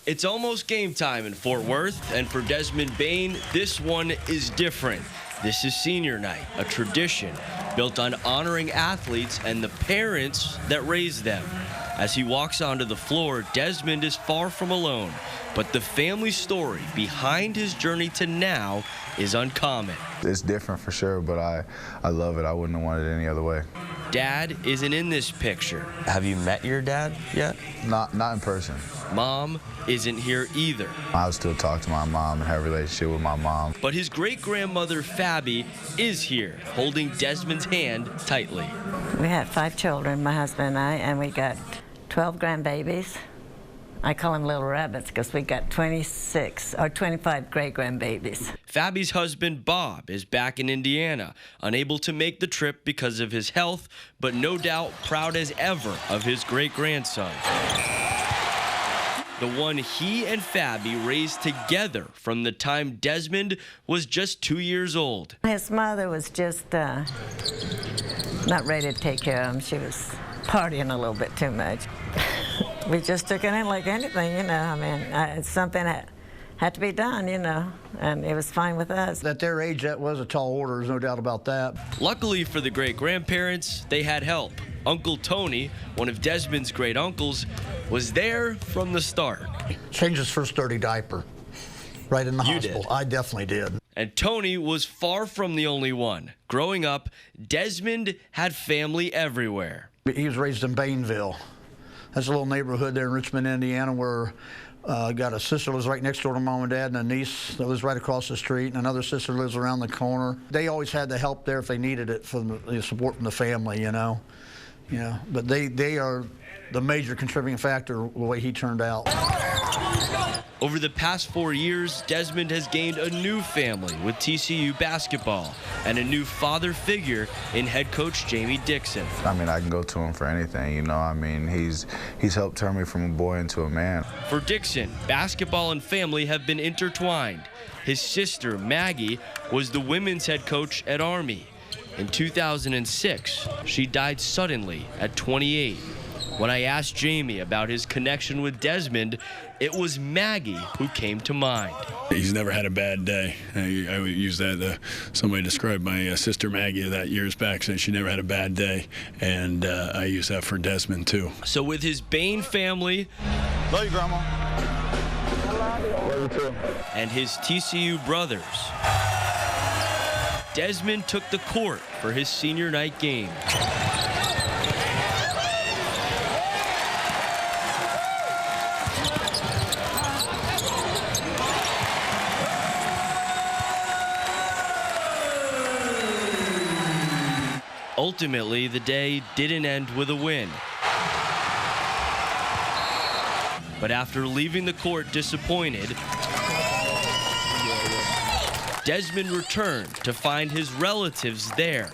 It's almost game time in Fort Worth, and for Desmond Bane, this one is different. This is senior night, a tradition built on honoring athletes and the parents that raised them. As he walks onto the floor, Desmond is far from alone, but the family story behind his journey to now is uncommon. It's different for sure, but I love it. I wouldn't have wanted it any other way. Dad isn't in this picture. Have you met your dad yet? Not in person. Mom isn't here either. I would still talk to my mom and have a relationship with my mom. But his great-grandmother, Fabi, is here, holding Desmond's hand tightly. We had 5 children, my husband and I, and we got 12 grandbabies. I call them little rabbits because we got 26 or 25 great-grandbabies. Fabi's husband, Bob, is back in Indiana, unable to make the trip because of his health, but no doubt proud as ever of his great-grandson. The one he and Fabi raised together from the time Desmond was just 2 years old. His mother was just not ready to take care of him. She was partying a little bit too much. We just took it in like anything, you know. I mean, it's something that had to be done, you know, and it was fine with us. At their age, that was a tall order, there's no doubt about that. Luckily for the great-grandparents, they had help. Uncle Tony, one of Desmond's great-uncles, was there from the start. Changed his first dirty diaper right in the hospital. Did. I definitely did. And Tony was far from the only one. Growing up, Desmond had family everywhere. He was raised in Baneville. That's a little neighborhood there in Richmond, Indiana, where got a sister lives right next door to mom and dad, and a niece that lives right across the street, and another sister lives around the corner. They always had the help there if they needed it for the support from the family, you know. Yeah, but they are the major contributing factor the way he turned out. Over the past 4 years, Desmond has gained a new family with TCU basketball and a new father figure in head coach Jamie Dixon. I mean, I can go to him for anything, you know. I mean, he's helped turn me from a boy into a man. For Dixon, basketball and family have been intertwined. His sister, Maggie, was the women's head coach at Army. In 2006, she died suddenly at 28. When I asked Jamie about his connection with Desmond, it was Maggie who came to mind. He's never had a bad day. I would use that. Somebody described my sister Maggie that years back, saying she never had a bad day, and I use that for Desmond too. So with his Bane family, Love you, Grandma. Love you too. And his TCU brothers, Desmond took the court for his senior night game. Ultimately, the day didn't end with a win. But after leaving the court disappointed, Desmond returned to find his relatives there.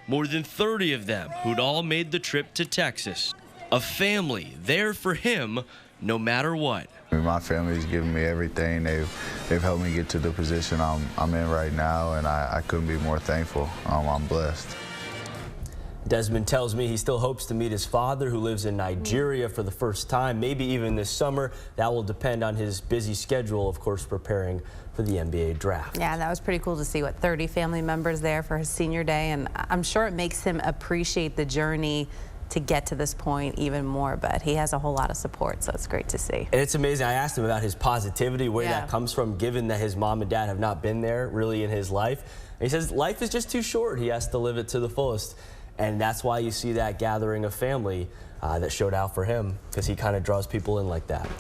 More than 30 of them who'd all made the trip to Texas. A family there for him no matter what. My family's given me everything. They've helped me get to the position I'm in right now, and I couldn't be more thankful. I'm blessed. Desmond tells me he still hopes to meet his father, who lives in Nigeria, for the first time, maybe even this summer. That will depend on his busy schedule, of course, preparing for the NBA draft. Yeah, that was pretty cool to see, 30 family members there for his senior day, and I'm sure it makes him appreciate the journey to get to this point even more, but he has a whole lot of support, so it's great to see. And it's amazing. I asked him about his positivity, where that comes from, given that his mom and dad have not been there really in his life. And he says life is just too short. He has to live it to the fullest. And that's why you see that gathering of family that showed out for him, because he kind of draws people in like that.